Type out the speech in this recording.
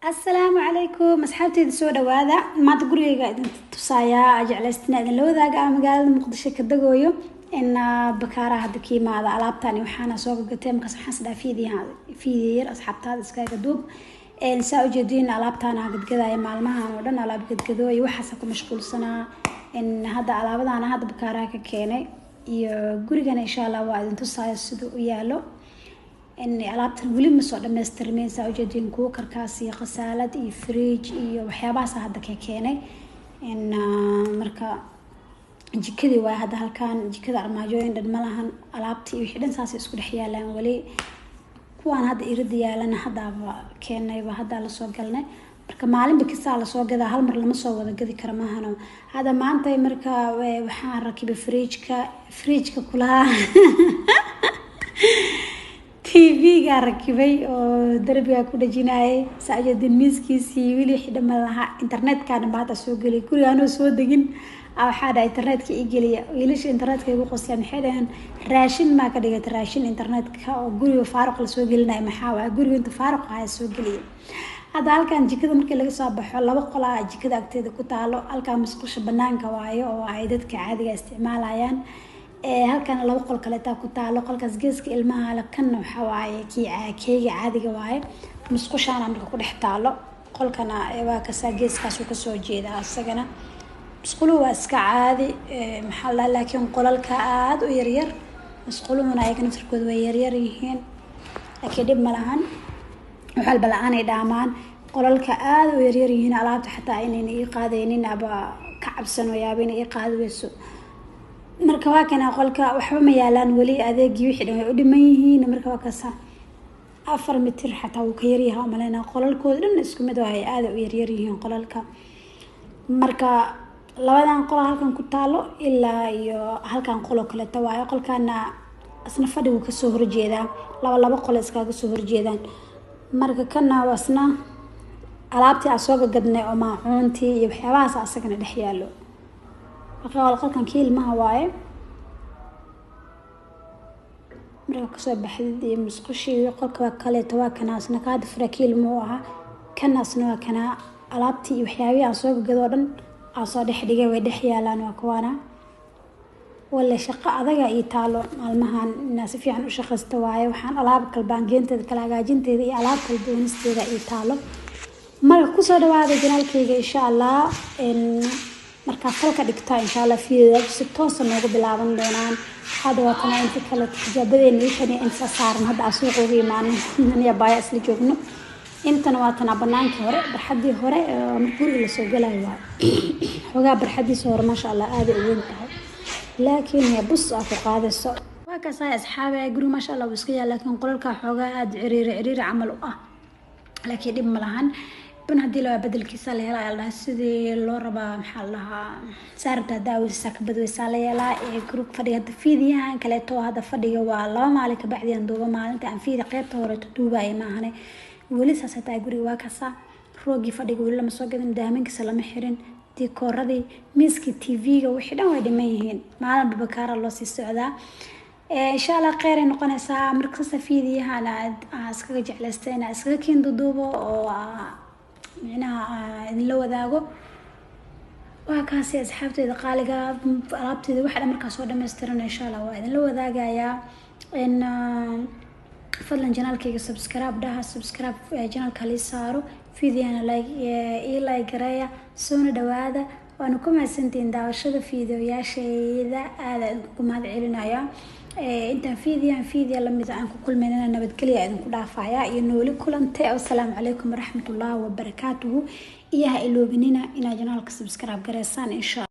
السلام عليكم أصحابتي سودا وهذا ما تقولي قاعد تصايا أجعل استناد لو ذا قام قال مقدشة كدقويو إن بكارة هذا كي ما هذا علاب تاني وحنا سوق قتيم قص حسدا في ذي هذا في ذي أصحاب هذا سكاي قدوب نساو جدين علاب تانا قد كذا يا معلمها ودنا علاب قد كذا وحسكم مشغول سنة إن هذا علاب أنا هذا بكارة ككيني يقولي أنا إن شاء الله وعد تصايا سدو ويالو إني علبت ولي مسوي دمسترمين سأوجدين كوكر كاسي غسالة فريج وحياباس هذا كيكيني إن مركا جكذي واحد هالكان جكذا أرماجوين دد ملهن علبتي وحدن ساسي اسكو دحيالان ولي كوان هذا إرديالنا هذا كيني وهذا لسوقلنا marka maalin bikisa la soo gadaa hal mar lama soo wada gadi karo maahano hada maanta marka waxaan rakibay fridge-ka kulaha TV ga rakibay oo darbiga ku dhajinayay saajadin miiskiisi wili xidhama laha internet-ka baad soo galay guriga soo degin waxaad internet-ka ii galiya wiilasha internet-ka igu qosleen xidhan raashin ma ka dhigay raashin internet-ka oo guriga faaruq la soo gelinay maxaa guriga inta faaruq ah soo galiya هذا halkan jikada markii laga soo baxo laba qol ah jikada agteeda ku taalo halkan musqusha banaanka waayo oo ay dadka caadiga isticmaalayaan halkan laba qol kale taa ku taalo qolkaas geeska ilmaha la kan waxa waaye keega caadiga waaye musqushaana marka ku dhex taalo qolkana waa ka saa geeskaas uu ka soo jeeda asagana musqulu waa iska caadi maxaa la laakiin qolalka aad u yar yar musquluhuna ay kan tirkooda way yar yar yihiin laakiin dib ma lahan waxal bala'aanay dhaamaan qolalka aad u yar yar yihiin alaabta xataa inay ii qaadeenin aba ka cabsan wayaabin ii qaadayso marka waa kana qolka waxba ma yaalaan wali adeegii wixii dhan way u dhiman yihiin marka waa kaasa 4 mitir xataa uu ka yar yahay malena qolalkooda dhan isku mid ah ay aad u yar yar yihiin qolalka marka labadan qol halkan ku taalo ilaa iyo halkan qol kale tawaayo qolkana asna fadhigu ka soo horjeeda laba qol iskaga soo horjeedaan marka kana wasna alaabtii asoo gadnay oo maacuuntii iyo waxyaabahaas asagana dhex yaalo marka qolkan kiilmaha waaye marka ka soo baxday musqushii qolka kale tawaa kana asna ka difra kiilmo aha kana asna waa kana alaabtii iyo waxyaabaha asoo gadoo dhan asoo dhex dhigay way dhex yaalaan waa kuwana wala shaqo adaga ii taalo maalmahan inaas si fiican u shaqeysto waaye waxaan alaab kalbaan geenteeda kala hagaajinteeda iyo alaab kala doonisteeda ii taalo marka ku soo dhawaada janaalkayga insha Allah marka falka dhigta insha Allah fiidada si toos ah noogu bilaaban doonaan hada waatana inta kala tijaabadeen wixii inta saaran hada suuq ugu imaanay inaan baaya isla joogno intana waatana banaanka hore barxadii hore guriga la soo galay waa xogaa barxadiisa hore ma sha Allah aad u weyn tahay لكن هي بص أكو قادسة وكاسة أصحابي يقولوا ما شاء الله وسكيا لكن قولك حوجات عرير عملوا لكن دي ملهن بنهدي له بدل كيسة ليلا يلا سيدي اللوربا محلها صارت داوي سك بدو سالة يلا كروك فريق فيديا كلاتو هذا فريق والله ما عليك بعدين دوبا ما أنت عن فيديا قيبته ورا تدوبا أي ما هني ولسه ستاجري وكاسة روجي فريق ولا مسوق دائما كسلام حرين ديكوردي ميسكي TV-ga wixii dhan way dhimayeen maalin babakaar loo sii socdaa insha Allah khayr ay noqonaysaa markaas fiidiyahana askaga jeclaysteena askaga keen dudubo oo macnaha la wadaago waa kaasi asxaabteeda qaaliga alaabteeda waxa dhan markaas soo dhameystiran insha Allah waa idin la wadaagayaa in fadlan janaalkayga subscribe janaalka li saaro fiidiyana like gareeya soo dhawaada waanu ku mahadsantiin daawashada fiidiyoyaasheeda aad ugu mahad celinaya inta fiidiyo la mid aan ku kulmeynana nabadgelyo idinku dhaafaya iyo nooli kulantay assalaamu calaykum waraxmatullaahi wabarakaatuh iyo ha iloobinina inaad janaalka subscribe gareysaan insha